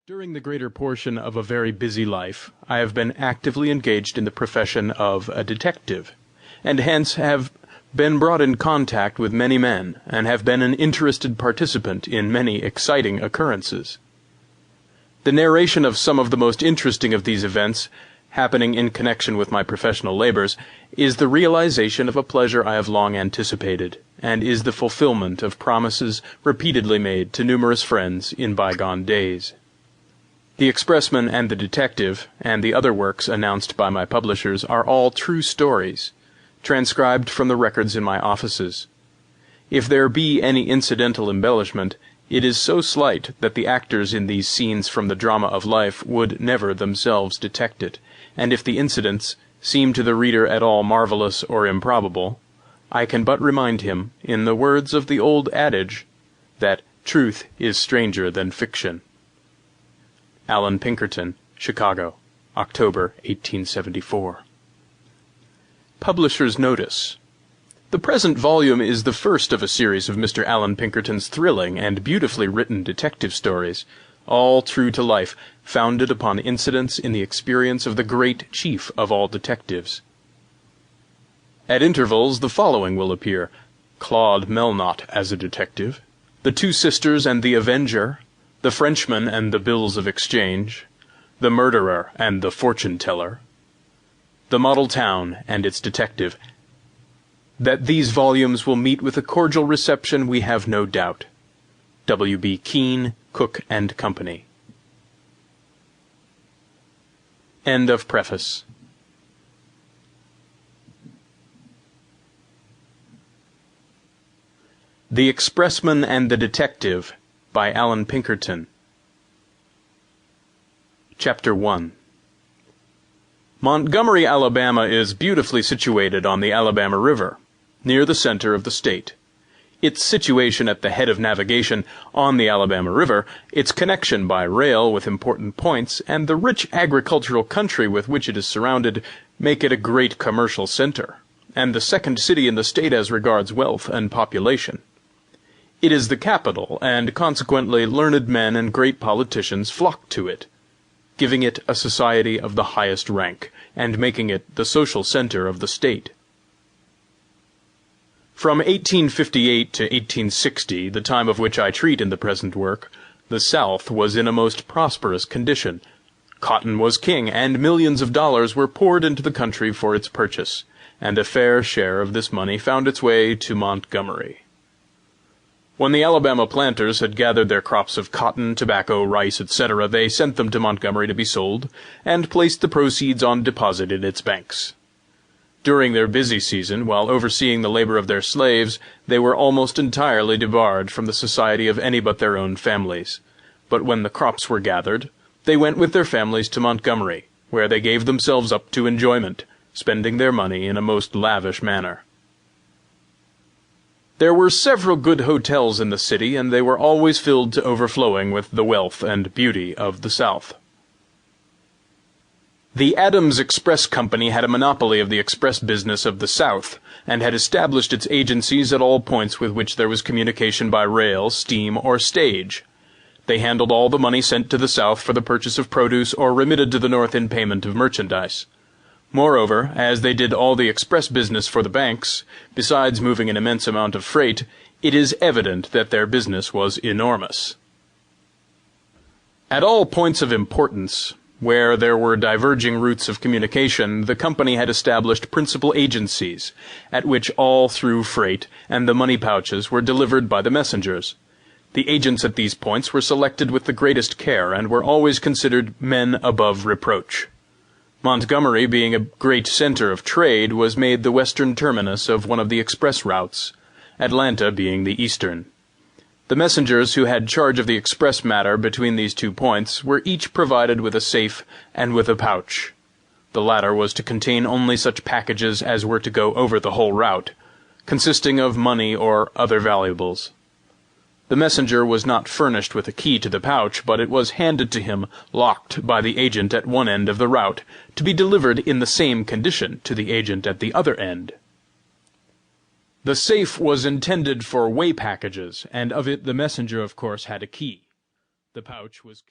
During the greater portion of a very busy life, I have been actively engaged in the profession of a detective, and hence have been brought in contact with many men, and have been an interested participant in many exciting occurrences. The narration of some of the most interesting of these events, happening in connection with my professional labors, is the realization of a pleasure I have long anticipated, and is the fulfillment of promises repeatedly made to numerous friends in bygone days. The Expressman and the Detective, and the other works announced by my publishers, are all true stories, transcribed from the records in my offices. If there be any incidental embellishment, it is so slight that the actors in these scenes from the drama of life would never themselves detect it, and if the incidents seem to the reader at all marvelous or improbable, I can but remind him, in the words of the old adage, that truth is stranger than fiction. Allan Pinkerton, Chicago, October, 1874. Publisher's Notice. The present volume is the first of a series of Mr. Allan Pinkerton's thrilling and beautifully written detective stories, all true to life, founded upon incidents in the experience of the great chief of all detectives. At intervals the following will appear: Claude Melnot as a detective, The Two Sisters and the Avenger, The Frenchman and the Bills of Exchange, The Murderer and the Fortune-Teller, The Model Town and its Detective. That these volumes will meet with a cordial reception we have no doubt. W. B. Keane, Cook and Company. End of preface. The Expressman and the Detective by Allan Pinkerton. Chapter 1. Montgomery, Alabama is beautifully situated on the Alabama River, near the center of the state. Its situation at the head of navigation on the Alabama River, its connection by rail with important points, and the rich agricultural country with which it is surrounded make it a great commercial center, and the second city in the state as regards wealth and population. It is the capital, and consequently learned men and great politicians flock to it, giving it a society of the highest rank, and making it the social center of the state. From 1858 to 1860, the time of which I treat in the present work, the South was in a most prosperous condition. Cotton was king, and millions of dollars were poured into the country for its purchase, and a fair share of this money found its way to Montgomery. When the Alabama planters had gathered their crops of cotton, tobacco, rice, etc., they sent them to Montgomery to be sold, and placed the proceeds on deposit in its banks. During their busy season, while overseeing the labor of their slaves, they were almost entirely debarred from the society of any but their own families. But when the crops were gathered, they went with their families to Montgomery, where they gave themselves up to enjoyment, spending their money in a most lavish manner. There were several good hotels in the city, and they were always filled to overflowing with the wealth and beauty of the South. The Adams Express Company had a monopoly of the express business of the South, and had established its agencies at all points with which there was communication by rail, steam, or stage. They handled all the money sent to the South for the purchase of produce or remitted to the North in payment of merchandise. Moreover, as they did all the express business for the banks, besides moving an immense amount of freight, it is evident that their business was enormous. At all points of importance, where there were diverging routes of communication, the company had established principal agencies, at which all through freight and the money pouches were delivered by the messengers. The agents at these points were selected with the greatest care, and were always considered men above reproach. Montgomery, being a great center of trade, was made the western terminus of one of the express routes, Atlanta being the eastern. The messengers who had charge of the express matter between these two points were each provided with a safe and with a pouch. The latter was to contain only such packages as were to go over the whole route, consisting of money or other valuables. The messenger was not furnished with a key to the pouch, but it was handed to him locked by the agent at one end of the route, to be delivered in the same condition to the agent at the other end. The safe was intended for way packages, and of it the messenger of course had a key. The pouch was kept